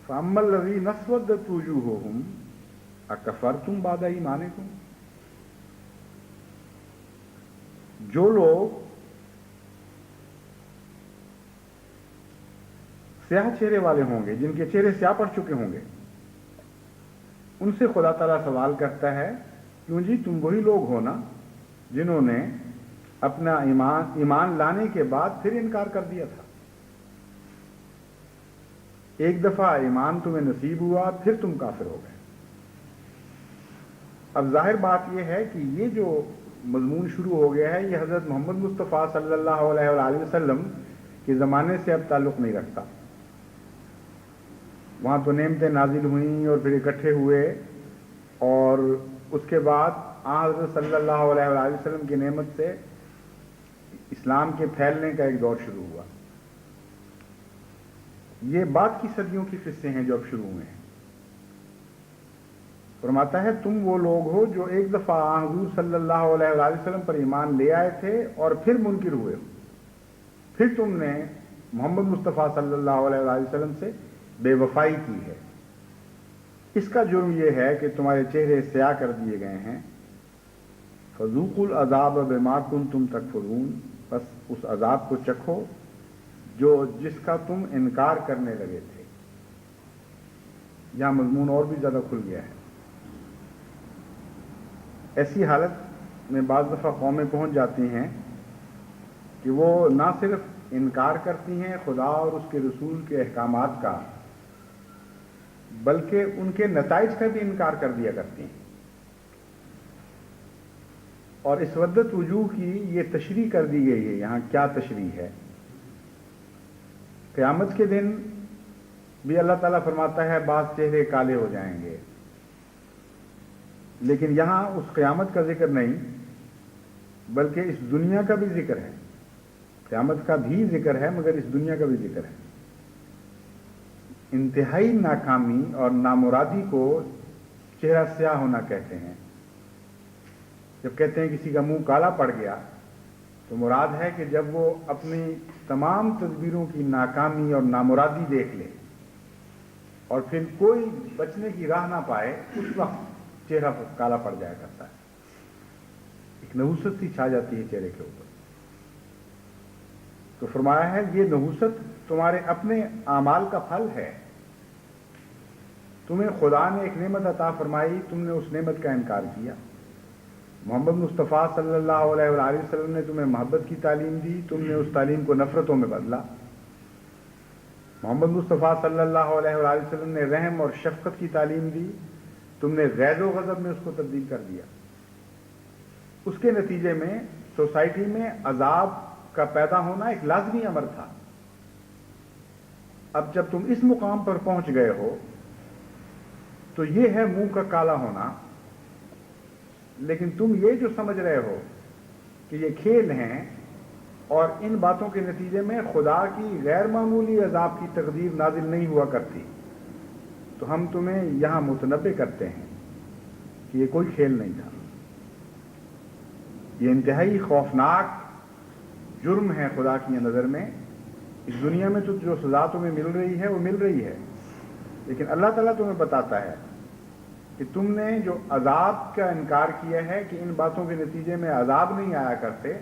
فَأَمَّا الَّذِينَ اسْوَدَّتْ وُجُوهُهُمْ أَكَفَرْتُمْ بَعْدَ إِيمَانِكُمْ، جو لوگ سیاہ چہرے والے ہوں گے، جن کے چہرے سیاہ پڑ چکے ہوں گے، ان سے خدا تعالیٰ سوال کرتا ہے کیوں جی تم وہی لوگ ہو نا جنہوں نے اپنا ایمان لانے کے بعد پھر انکار کر دیا تھا۔ ایک دفعہ ایمان تمہیں نصیب ہوا، پھر تم کافر ہو گئے۔ اب ظاہر بات یہ ہے کہ یہ جو مضمون شروع ہو گیا ہے یہ حضرت محمد مصطفیٰ صلی اللہ علیہ وآلہ وسلم کے زمانے سے اب تعلق نہیں رکھتا۔ وہاں تو نعمتیں نازل ہوئیں اور پھر اکٹھے ہوئے، اور اس کے بعد حضرت صلی اللہ علیہ وآلہ وسلم کی نعمت سے اسلام کے پھیلنے کا ایک دور شروع ہوا۔ یہ بعد کی صدیوں کی قصے ہیں جو اب شروع ہوئے ہیں۔ فرماتا ہے تم وہ لوگ ہو جو ایک دفعہ حضور صلی اللہ علیہ وآلہ وسلم پر ایمان لے آئے تھے اور پھر منکر ہوئے، پھر تم نے محمد مصطفیٰ صلی اللہ علیہ وآلہ وسلم سے بے وفائی کی ہے۔ اس کا جرم یہ ہے کہ تمہارے چہرے سیاہ کر دیے گئے ہیں۔ فذوقوا العذاب بما کنتم تکفرون، بس اس عذاب کو چکھو جس کا تم انکار کرنے لگے تھے۔ یہاں مضمون اور بھی زیادہ کھل گیا ہے۔ ایسی حالت میں بعض دفعہ قومیں پہنچ جاتی ہیں کہ وہ نہ صرف انکار کرتی ہیں خدا اور اس کے رسول کے احکامات کا، بلکہ ان کے نتائج کا بھی انکار کر دیا کرتی ہیں۔ اور اس ودت وجوہ کی یہ تشریح کر دی گئی ہے۔ یہاں کیا تشریح ہے؟ قیامت کے دن بھی اللہ تعالیٰ فرماتا ہے بعض چہرے کالے ہو جائیں گے، لیکن یہاں اس قیامت کا ذکر نہیں بلکہ اس دنیا کا بھی ذکر ہے۔ قیامت کا بھی ذکر ہے مگر اس دنیا کا بھی ذکر ہے۔ انتہائی ناکامی اور نامرادی کو چہرہ سیاہ ہونا کہتے ہیں۔ جب کہتے ہیں کسی کا منہ کالا پڑ گیا تو مراد ہے کہ جب وہ اپنی تمام تدبیروں کی ناکامی اور نامرادی دیکھ لے اور پھر کوئی بچنے کی راہ نہ پائے، اس وقت چہرہ کالا پڑ جایا کرتا ہے، ایک نحوست سی چھا جاتی ہے چہرے کے اوپر۔ تو فرمایا ہے یہ نحوست تمہارے اپنے اعمال کا پھل ہے۔ تمہیں خدا نے ایک نعمت عطا فرمائی، تم نے اس نعمت کا انکار کیا۔ محمد مصطفیٰ صلی اللہ علیہ وآلہ وسلم نے تمہیں محبت کی تعلیم دی، تم نے اس تعلیم کو نفرتوں میں بدلا۔ محمد مصطفیٰ صلی اللہ علیہ وآلہ وسلم نے رحم اور شفقت کی تعلیم دی، تم نے غیظ و غضب میں اس کو تبدیل کر دیا۔ اس کے نتیجے میں سوسائٹی میں عذاب کا پیدا ہونا ایک لازمی امر تھا۔ اب جب تم اس مقام پر پہنچ گئے ہو تو یہ ہے منہ کا کالا ہونا، لیکن تم یہ جو سمجھ رہے ہو کہ یہ کھیل ہیں اور ان باتوں کے نتیجے میں خدا کی غیر معمولی عذاب کی تقدیر نازل نہیں ہوا کرتی، تو ہم تمہیں یہاں متنبع کرتے ہیں کہ یہ کوئی کھیل نہیں تھا. یہ انتہائی خوفناک جرم ہے خدا کی نظر میں. اس دنیا میں تو جو سزا تمہیں مل رہی ہے وہ مل رہی ہے، لیکن اللہ تعالیٰ تمہیں بتاتا ہے کہ تم نے جو عذاب کا انکار کیا ہے کہ ان باتوں کے نتیجے میں عذاب نہیں آیا کرتے،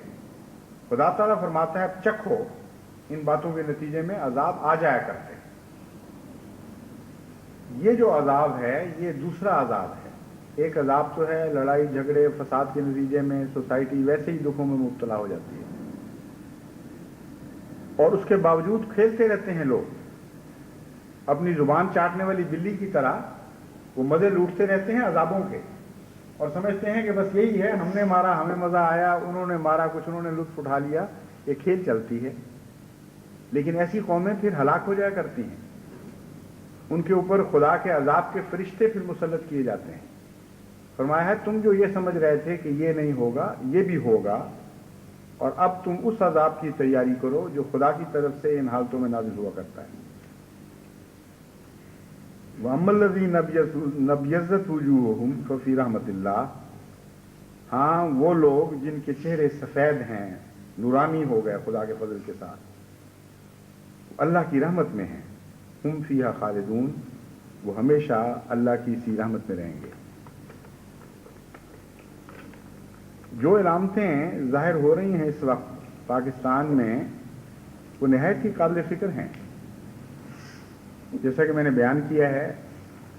خدا تعالیٰ فرماتا ہے اب چکھو، ان باتوں کے نتیجے میں عذاب آ جایا کرتے. یہ جو عذاب ہے یہ دوسرا عذاب ہے. ایک عذاب تو ہے لڑائی جھگڑے فساد کے نتیجے میں سوسائٹی ویسے ہی دکھوں میں مبتلا ہو جاتی ہے، اور اس کے باوجود کھیلتے رہتے ہیں لوگ اپنی زبان چاٹنے والی بلی کی طرح. وہ مزے لوٹتے رہتے ہیں عذابوں کے اور سمجھتے ہیں کہ بس یہی ہے، ہم نے مارا ہمیں مزہ آیا، انہوں نے مارا کچھ انہوں نے لطف اٹھا لیا. یہ کھیل چلتی ہے. لیکن ایسی قومیں پھر ہلاک ہو جایا کرتی ہیں. ان کے اوپر خدا کے عذاب کے فرشتے پھر مسلط کیے جاتے ہیں. فرمایا ہے تم جو یہ سمجھ رہے تھے کہ یہ نہیں ہوگا یہ بھی ہوگا، اور اب تم اس عذاب کی تیاری کرو جو خدا کی طرف سے ان حالتوں میں نازل ہوا کرتا ہے. وَأَمَّا الَّذِينَ ابْيَضَّتْ وُجُوهُهُمْ فَفِي رَحْمَةِ اللَّهِ، ہاں وہ لوگ جن کے چہرے سفید ہیں، نورانی ہو گئے خدا کے فضل کے ساتھ، اللہ کی رحمت میں ہیں. ہم فیہا خالدون، وہ ہمیشہ اللہ کی اسی رحمت میں رہیں گے. جو علامتیں ظاہر ہو رہی ہیں اس وقت پاکستان میں وہ نہایت ہی قابل فکر ہیں. جیسا کہ میں نے بیان کیا ہے،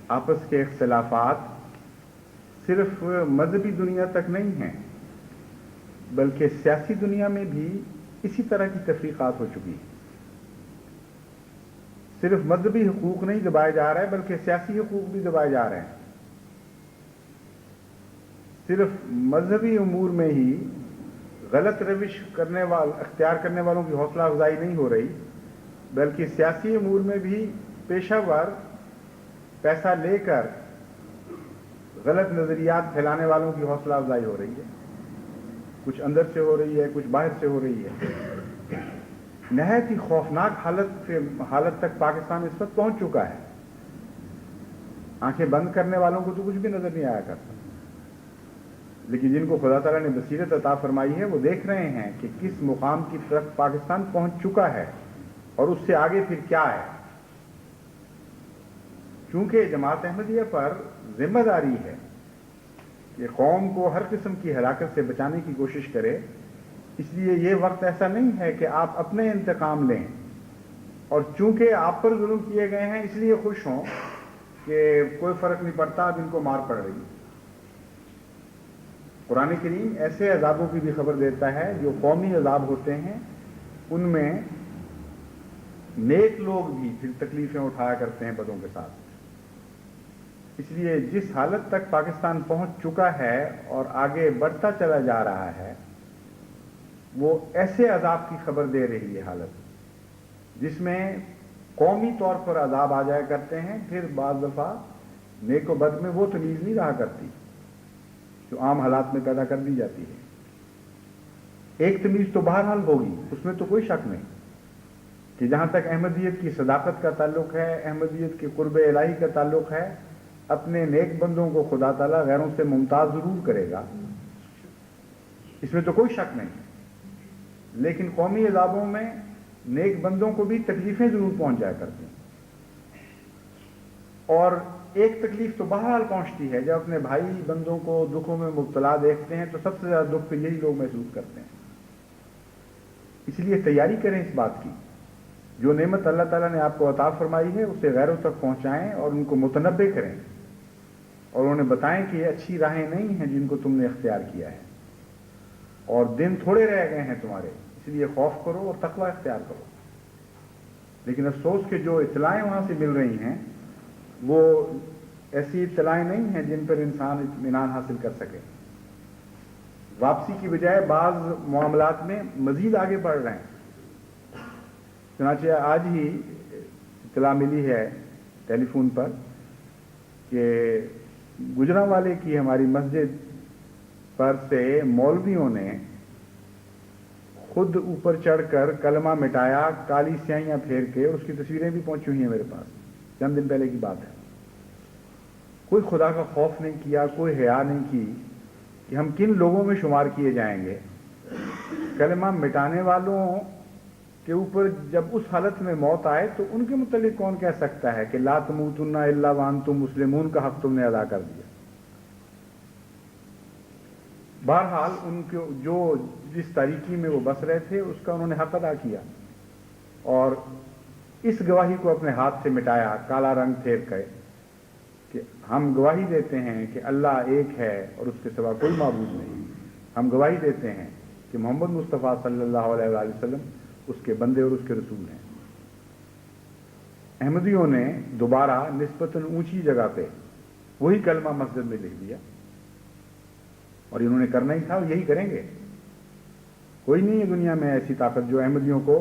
آپس کے اختلافات صرف مذہبی دنیا تک نہیں ہیں، بلکہ سیاسی دنیا میں بھی اسی طرح کی تفریقات ہو چکی ہیں. صرف مذہبی حقوق نہیں دبائے جا رہے بلکہ سیاسی حقوق بھی دبائے جا رہے ہیں. صرف مذہبی امور میں ہی غلط روش اختیار کرنے والوں کی حوصلہ افزائی نہیں ہو رہی، بلکہ سیاسی امور میں بھی پیشہ ور پیسہ لے کر غلط نظریات پھیلانے والوں کی حوصلہ افزائی ہو رہی ہے. کچھ اندر سے ہو رہی ہے، کچھ باہر سے ہو رہی ہے. نہایت ہی خوفناک حالت تک پاکستان اس وقت پہنچ چکا ہے. آنکھیں بند کرنے والوں کو تو کچھ بھی نظر نہیں آیا کرتا، لیکن جن کو خدا تعالیٰ نے بصیرت عطا فرمائی ہے وہ دیکھ رہے ہیں کہ کس مقام کی طرف پاکستان پہنچ چکا ہے اور اس سے آگے پھر کیا ہے. چونکہ جماعت احمدیہ پر ذمہ داری ہے کہ قوم کو ہر قسم کی ہلاکت سے بچانے کی کوشش کرے، اس لیے یہ وقت ایسا نہیں ہے کہ آپ اپنے انتقام لیں اور چونکہ آپ پر ظلم کیے گئے ہیں اس لیے خوش ہوں کہ کوئی فرق نہیں پڑتا، اب ان کو مار پڑ رہی ہے. قرآن کریم ایسے عذابوں کی بھی خبر دیتا ہے جو قومی عذاب ہوتے ہیں، ان میں نیک لوگ بھی پھر تکلیفیں اٹھایا کرتے ہیں بدوں کے ساتھ. اس لیے جس حالت تک پاکستان پہنچ چکا ہے اور آگے بڑھتا چلا جا رہا ہے وہ ایسے عذاب کی خبر دے رہی ہے حالت جس میں قومی طور پر عذاب آ جایا کرتے ہیں. پھر بعض دفعہ نیک و بد میں وہ تمیز نہیں رہا کرتی جو عام حالات میں پیدا کر دی جاتی ہے. ایک تمیز تو بہرحال ہوگی، اس میں تو کوئی شک نہیں کہ جہاں تک احمدیت کی صداقت کا تعلق ہے، احمدیت کے قرب الہی کا تعلق ہے، اپنے نیک بندوں کو خدا تعالیٰ غیروں سے ممتاز ضرور کرے گا، اس میں تو کوئی شک نہیں. لیکن قومی عذابوں میں نیک بندوں کو بھی تکلیفیں ضرور پہنچ جایا کرتی ہیں. اور ایک تکلیف تو بہرحال پہنچتی ہے، جب اپنے بھائی بندوں کو دکھوں میں مبتلا دیکھتے ہیں تو سب سے زیادہ دکھ یہی لوگ محسوس کرتے ہیں. اس لیے تیاری کریں اس بات کی، جو نعمت اللہ تعالیٰ نے آپ کو عطا فرمائی ہے اسے غیروں تک پہنچائیں اور ان کو متنبع کریں اور انہیں بتائیں کہ یہ اچھی راہیں نہیں ہیں جن کو تم نے اختیار کیا ہے، اور دن تھوڑے رہ گئے ہیں تمہارے، اس لیے خوف کرو اور تقوی اختیار کرو. لیکن افسوس کہ جو اطلاعیں وہاں سے مل رہی ہیں وہ ایسی اطلاعیں نہیں ہیں جن پر انسان اطمینان حاصل کر سکے. واپسی کی بجائے بعض معاملات میں مزید آگے بڑھ رہے ہیں. چنانچہ آج ہی اطلاع ملی ہے ٹیلی فون پر کہ گجرانوالے کی ہماری مسجد پر سے مولویوں نے خود اوپر چڑھ کر کلمہ مٹایا، کالی سیاہیاں پھیر کے، اور اس کی تصویریں بھی پہنچی ہوئی ہیں میرے پاس، چند دن پہلے کی بات ہے. کوئی خدا کا خوف نہیں کیا، کوئی حیا نہیں کی کہ ہم کن لوگوں میں شمار کیے جائیں گے۔ کلمہ مٹانے والوں کے اوپر جب اس حالت میں موت آئے تو ان کے متعلق کون کہہ سکتا ہے کہ لا تموتن الا وانتم مسلمون کا حق تم نے ادا کر دیا؟ بہرحال ان کو جو جس تاریکی میں وہ بس رہے تھے اس کا انہوں نے حق ادا کیا، اور اس گواہی کو اپنے ہاتھ سے مٹایا کالا رنگ پھیر کر کہ ہم گواہی دیتے ہیں کہ اللہ ایک ہے اور اس کے سوا کوئی معبود نہیں۔ ہم گواہی دیتے ہیں کہ محمد مصطفیٰ صلی اللہ علیہ وآلہ وسلم اس کے بندے اور اس کے رسول ہیں۔ احمدیوں نے دوبارہ نسبتاً اونچی جگہ پہ وہی کلمہ مسجد میں لکھ دیا، اور انہوں نے کرنا ہی تھا اور یہی کریں گے۔ کوئی نہیں ہے دنیا میں ایسی طاقت جو احمدیوں کو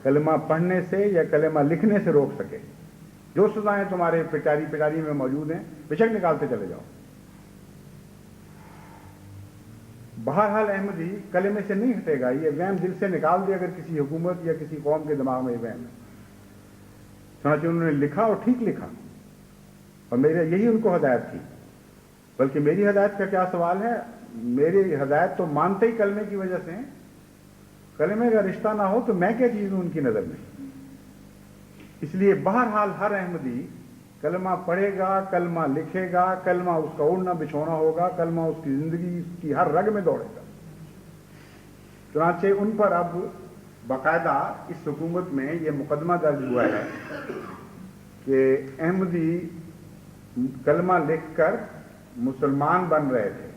کلمہ پڑھنے سے یا کلمہ لکھنے سے روک سکے۔ جو سزائیں تمہارے پٹاری میں موجود ہیں بے شک نکالتے چلے جاؤ۔ بہرحال احمدی کلمے سے نہیں ہٹے گا، یہ وہم دل سے نکال دے اگر کسی حکومت یا کسی قوم کے دماغ میں یہ وہم ہے۔ چنانچہ انہوں نے لکھا اور ٹھیک لکھا، اور میرے یہی ان کو ہدایت تھی۔ بلکہ میری ہدایت کا کیا سوال ہے؟ میری ہدایت تو مانتے ہی کلمے کی وجہ سے ہیں۔ کلمے کا رشتہ نہ ہو تو میں کیا چیز ہوں ان کی نظر میں؟ اس لیے بہرحال ہر احمدی کلمہ پڑھے گا، کلمہ لکھے گا، کلمہ اس کا اڑنا بچھونا ہوگا، کلمہ اس کی زندگی اس کی ہر رگ میں دوڑے گا۔ چنانچہ ان پر اب باقاعدہ اس حکومت میں یہ مقدمہ درج ہوا ہے کہ احمدی کلمہ لکھ کر مسلمان بن رہے تھے،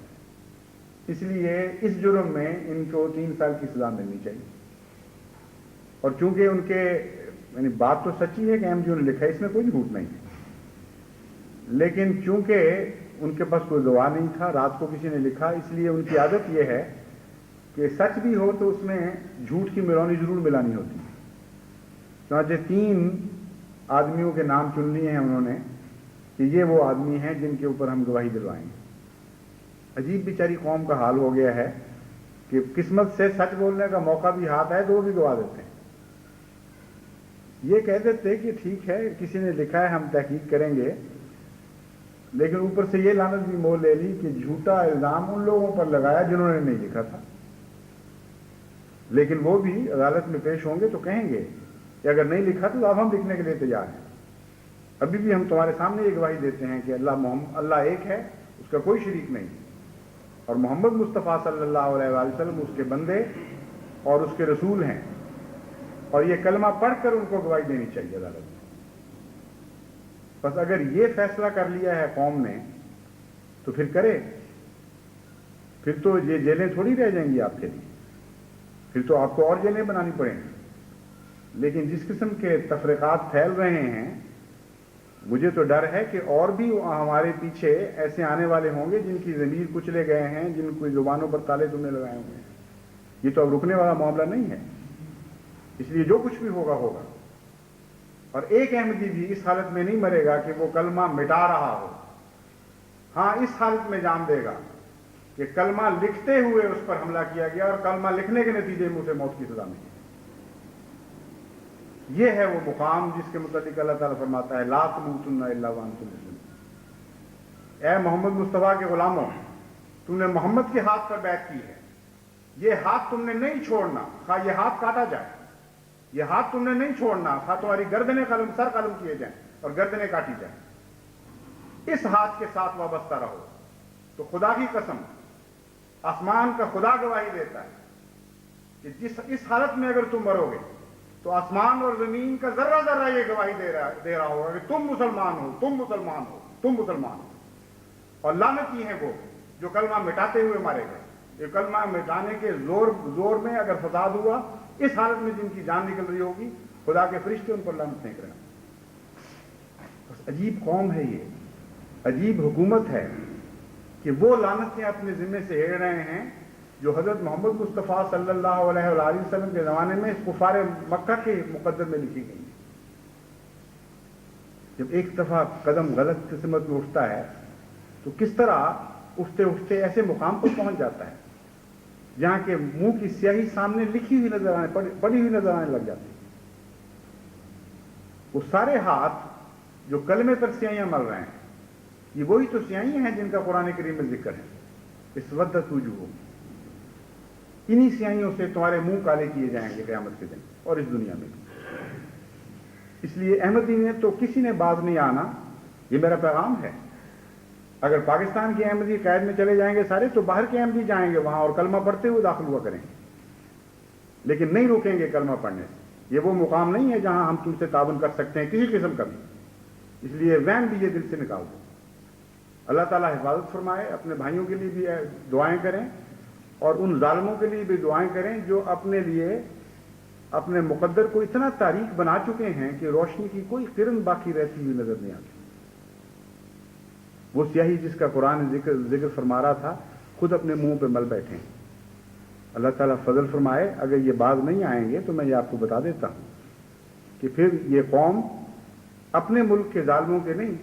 اس لیے اس جرم میں ان کو 3 سال کی سزا ملنی چاہیے۔ اور چونکہ ان کے یعنی بات تو سچی ہے کہ احمدیوں نے لکھا ہے، اس میں کوئی جھوٹ نہیں ہے، لیکن چونکہ ان کے پاس کوئی گواہ نہیں تھا، رات کو کسی نے لکھا، اس لیے ان کی عادت یہ ہے کہ سچ بھی ہو تو اس میں جھوٹ کی ملونی ضرور ملانی ہوتی ہے۔ چنانچہ 3 آدمیوں کے نام چن لیے ہیں انہوں نے کہ یہ وہ آدمی ہیں جن کے اوپر ہم گواہی دلوائیں گے۔ عجیب بیچاری قوم کا حال ہو گیا ہے کہ قسمت سے سچ بولنے کا موقع بھی ہاتھ آئے تو وہ بھی گوا دیتے ہیں۔ یہ کہہ دیتے کہ ٹھیک ہے کسی نے لکھا ہے ہم تحقیق کریں گے، لیکن اوپر سے یہ لعنت بھی مول لے لی کہ جھوٹا الزام ان لوگوں پر لگایا جنہوں نے نہیں لکھا تھا۔ لیکن وہ بھی عدالت میں پیش ہوں گے تو کہیں گے کہ اگر نہیں لکھا تو اب ہم لکھنے کے لیے تیار ہیں۔ ابھی بھی ہم تمہارے سامنے یہ گواہی دیتے ہیں کہ اللہ ایک ہے، اس کا کوئی شریک نہیں، اور محمد مصطفیٰ صلی اللہ علیہ وآلہ وسلم اس کے بندے اور اس کے رسول ہیں، اور یہ کلمہ پڑھ کر ان کو گواہی دینی چاہیے عدالت میں۔ بس اگر یہ فیصلہ کر لیا ہے قوم نے تو پھر کرے، پھر تو یہ جیلیں تھوڑی رہ جائیں گی آپ کے لیے، پھر تو آپ کو اور جیلیں بنانی پڑیں گی۔ لیکن جس قسم کے تفرقات پھیل رہے ہیں، مجھے تو ڈر ہے کہ اور بھی ہمارے پیچھے ایسے آنے والے ہوں گے جن کی ضمیر کچلے گئے ہیں، جن کی زبانوں پر تالے تم نے لگائے ہوئے ہیں۔ یہ تو اب رکنے والا معاملہ نہیں ہے، اس لیے جو کچھ بھی ہوگا ہوگا۔ اور ایک احمدی بھی اس حالت میں نہیں مرے گا کہ وہ کلمہ مٹا رہا ہو، ہاں اس حالت میں جان دے گا کہ کلمہ لکھتے ہوئے اس پر حملہ کیا گیا اور کلمہ لکھنے کے نتیجے میں اسے موت کی سزا ملی۔ یہ ہے وہ مقام جس کے متعلق اللہ تعالیٰ فرماتا ہے لا تموتن الا وانتم مسلمون۔ اے محمد مصطفیٰ کے غلاموں، تم نے محمد کے ہاتھ پر بیعت کی ہے، یہ ہاتھ تم نے نہیں چھوڑنا، خواہ یہ ہاتھ کاٹا جائے، یہ ہاتھ تم نے نہیں چھوڑنا، خواہ تمہاری گردنیں سر قلم کیے جائیں اور گردنیں کاٹی جائیں، اس ہاتھ کے ساتھ وابستہ رہو۔ تو خدا کی قسم، آسمان کا خدا گواہی دیتا ہے کہ اس حالت میں اگر تم مرو گے تو آسمان اور زمین کا ذرہ ذرہ یہ گواہی دے رہا ہوگا کہ تم مسلمان ہو، تم مسلمان ہو، تم مسلمان ہو۔ اور لعنتی ہیں وہ جو کلمہ مٹاتے ہوئے مارے گئے۔ یہ کلمہ مٹانے کے زور میں اگر فساد ہوا، اس حالت میں جن کی جان نکل رہی ہوگی، خدا کے فرشتے ان پر لعنت نہیں کریں۔ بس عجیب قوم ہے، یہ عجیب حکومت ہے کہ وہ لعنتیں اپنے ذمے سے ہیر رہے ہیں جو حضرت محمد مصطفیٰ صلی اللہ علیہ وآلہ وسلم کے زمانے میں کفار مکہ کے مقدر میں لکھی گئی۔ جب ایک دفعہ قدم غلط قسمت میں اٹھتا ہے تو کس طرح اٹھتے اٹھتے ایسے مقام پر پہنچ جاتا ہے جہاں کے منہ کی سیاہی سامنے لکھی ہوئی نظر آنے، پڑی ہوئی نظر آنے لگ جاتی ہے۔ وہ سارے ہاتھ جو کلمے پر سیاہیاں مل رہے ہیں، یہ وہی تو سیاہیاں ہیں جن کا قرآن کریم میں ذکر ہے، اسودت وجوہ، انہی سیاہیوں سے تمہارے منہ کالے کیے جائیں گے قیامت کے دن اور اس دنیا میں بھی۔ اس لیے احمدی نے تو کسی نے باز نہیں آنا، یہ میرا پیغام ہے۔ اگر پاکستان کے احمدی قید میں چلے جائیں گے سارے، تو باہر کے احمدی جائیں گے وہاں اور کلمہ پڑھتے ہوئے داخل ہوا کریں گے، لیکن نہیں روکیں گے کلمہ پڑھنے سے۔ یہ وہ مقام نہیں ہے جہاں ہم تم سے تعاون کر سکتے ہیں کسی قسم کا بھی، اس لیے وہم بھی یہ دل سے نکال دو۔ اللہ تعالیٰ حفاظت فرمائے، اپنے بھائیوں کے لیے بھی دعائیں کریں اور ان ظالموں کے لیے بھی دعائیں کریں جو اپنے لیے اپنے مقدر کو اتنا تاریک بنا چکے ہیں کہ روشنی کی کوئی کرن باقی رہتی ہوئی نظر نہیں آتی۔ وہ سیاہی جس کا قرآن ذکر فرما رہا تھا، خود اپنے منہ پہ مل بیٹھے ہیں۔ اللہ تعالیٰ فضل فرمائے، اگر یہ باز نہیں آئیں گے تو میں یہ آپ کو بتا دیتا ہوں کہ پھر یہ قوم اپنے ملک کے ظالموں کے نہیں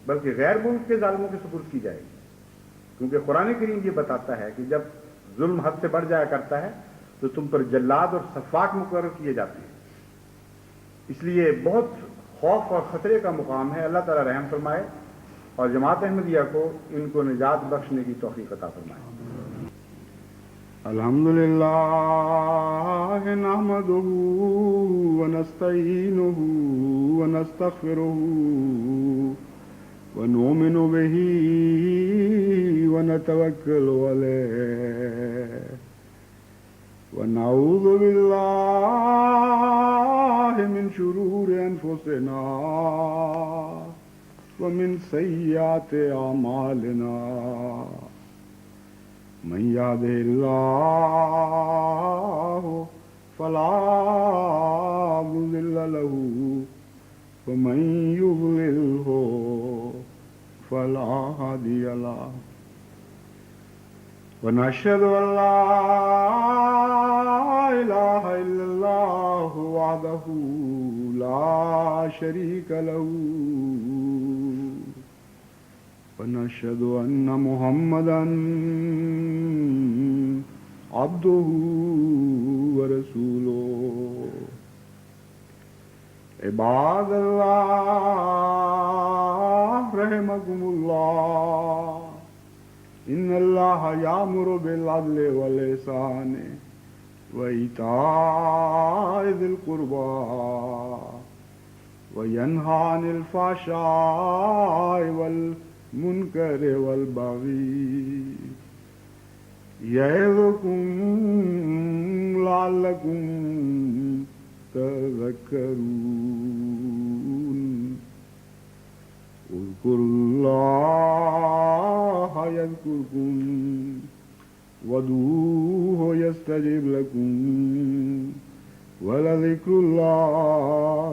بلکہ غیر ملک کے ظالموں کے سپرد کی جائے گی، کیونکہ قرآن کریم یہ بتاتا ہے کہ جب ظلم حد سے بڑھ جایا کرتا ہے تو تم پر جلاد اور سفاک مقرر کیے جاتے ہیں۔ اس لیے بہت خوف اور خطرے کا مقام ہے۔ اللہ تعالیٰ رحم فرمائے اور جماعت احمدیہ کو ان کو نجات بخشنے کی توفیق عطا فرمائے۔ الحمدللہ نحمدہ ونستعینہ ونستغفرہ ونؤمن بہ ونتوکل علیہ ونعوذ باللہ من شرور انفسنا ومن سیئات اعمالنا من يهده الله فلا مضل له ومن يضلله فلا هادي له ونشهد أن لا إله إلا الله وحده لا شريك له ونشهد أن محمدا عبده ورسوله عباد الله رحمكم الله إن الله يأمر بالعدل والإحسان وإيتاء ذي القربى وينهى عن الفحشاء والمنكر والبغي يعظكم لعلكم تذكرون اذكروا الله يذكركم وادعوه يستجب لكم ولذكر الله